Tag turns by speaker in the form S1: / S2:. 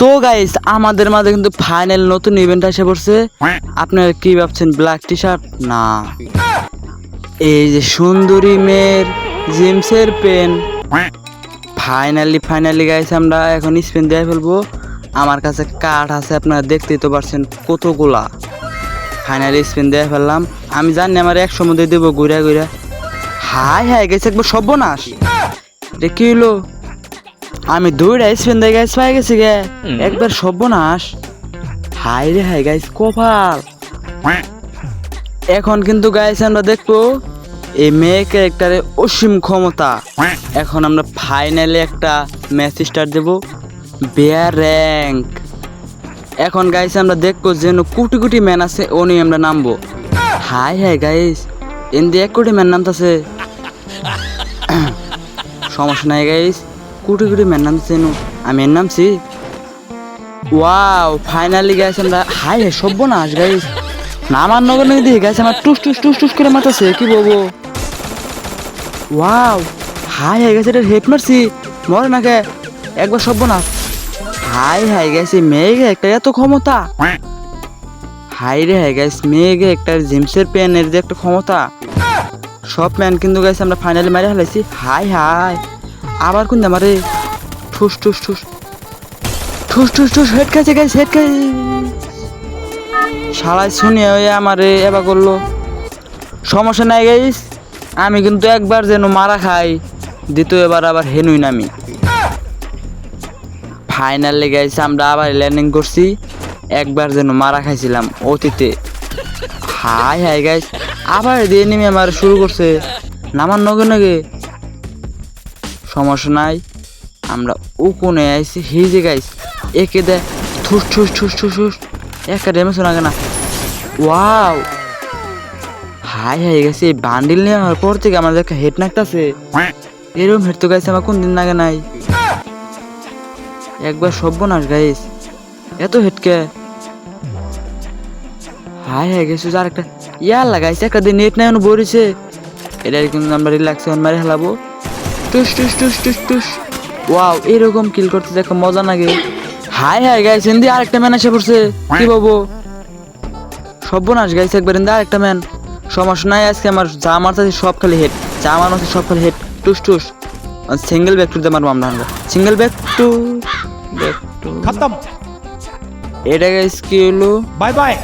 S1: তো গাইস আমাদের মাঝে কিন্তু ফাইনাল নতুন ইভেন্ট এসে পড়ছে। আপনারা কি ভাবছেন ব্ল্যাক টি শার্ট? না, এই যে সুন্দরী মেয়ের জিমসের পেন। ফাইনালি গাইস আমরা এখন স্পিন দিয়ে ফেলবো। আমার কাছে কার্ড আছে, আপনারা দেখতেই তো পারছেন কতগুলা। ফাইনালি স্পিন দিয়ে ফেললাম। আমি জানি আমার 100 মধ্যে দেবো ঘুরা ঘুরা। হাই গেছে একবার সর্বনাশ। রে কি হলো? আমি দুইটা স্পিন দিয়ে গাইস পাই গেছি গে, একবার সর্বনাশ। হাই গাইস কপাল। এখন কিন্তু গাইস আমরা দেখবো এই মেয়ে ক্যারেক্টারে অসীম ক্ষমতা। এখন আমরা ফাইনালি একটা ম্যাচ স্টার্ট দেবো, বেয়ার র্যাঙ্ক। এখন গাইস আমরা দেখবো যেন কোটি কোটি ম্যান আছে ও নিয়ে আমরা নামবো। হাই গাইস এনদি 1 কোটি ম্যান নামতেছে। সমস্যা নাই গাইস, কোটি কোটি ম্যান নামছে। আমি এর নামছি। ওয়াও ফাইনালি গাইস আমরা হাই সর্বনাশ গাইস। নামার নগর নদী দিয়ে গাইস আমার টুস টুস টুস টুস করে মারতেছে, কি বলবো। ওয়াও হাই গেছে, এটা হেড মারছি মরে না কে একবার সর্বনাশ। হাই গেছে মেঘে একটা এত ক্ষমতা। হাই গাইস মেঘে একটা জিমসের পেনের যে একটা ক্ষমতা। সব ম্যান কিন্তু গাইস আমরা ফাইনালি মারে ফেলাইছি। হাই আবার কোন মারে ঠুস টুস টুস ঠুস টুস টুস হেড খাইছে গাইস, হেড খাই। শালাই শুনিয়ে ওই আমারে এবার করলো। সমস্যা নাই গাইস, আমি কিন্তু একবার যেন মারা খাই, দ্বিতীয়বার আবার হেনুই নামি। ফাইনালি গাইস আমরা আবার ল্যান্ডিং করছি, একবার যেন মারা খাইছিলাম অতীতে। হাই গাইস আবার দিয়ে নেমে আমার শুরু করছে নামার নগে। সমস্যা নাই, আমরা ও কোনে আইছি হিজে গাইস। একে দে ঠুস ঠুস ঠুস ঠুস ঠুস একটা ড্যামেজ শোনা না। ওয়াও হাই গেছে এই বান্ডিল নেওয়ার পর থেকে আমাদের একটা হেড নাকতেছে। এরকম হেড তো গাইছে আমার কোন দিন নাগে নাই। একবার সর্বনাশ গাইস, এত হেড কে। হাই গেছে আর একটা ইয়ার লাগাইছে, একটা দিন নেট নাই বরিছে। এটা কিন্তু আমরা রিল্যাক্স মারি হেলাবো। টুস টুস টুস টুস টুস। ওয়াও এরকম কিল করতে দেখো মজা লাগে। হাই গাইস এন্দি আরেকটা ম্যান এসে পড়ছে, কি বলবো। সর্বনাশ গাইছে একবার এন্দি আরেকটা ম্যান। সমস্যা নাই, আজকে আমার যা মারতেছি সব খালি হেড, যা মারতেছি সব খালি হেড। টুস টুস সিঙ্গেল ব্যাক টু দে মারবো আমরা। সিঙ্গেল ব্যাক টু
S2: खत्म।
S1: এটা গাইস কি হলো?
S2: Bye bye.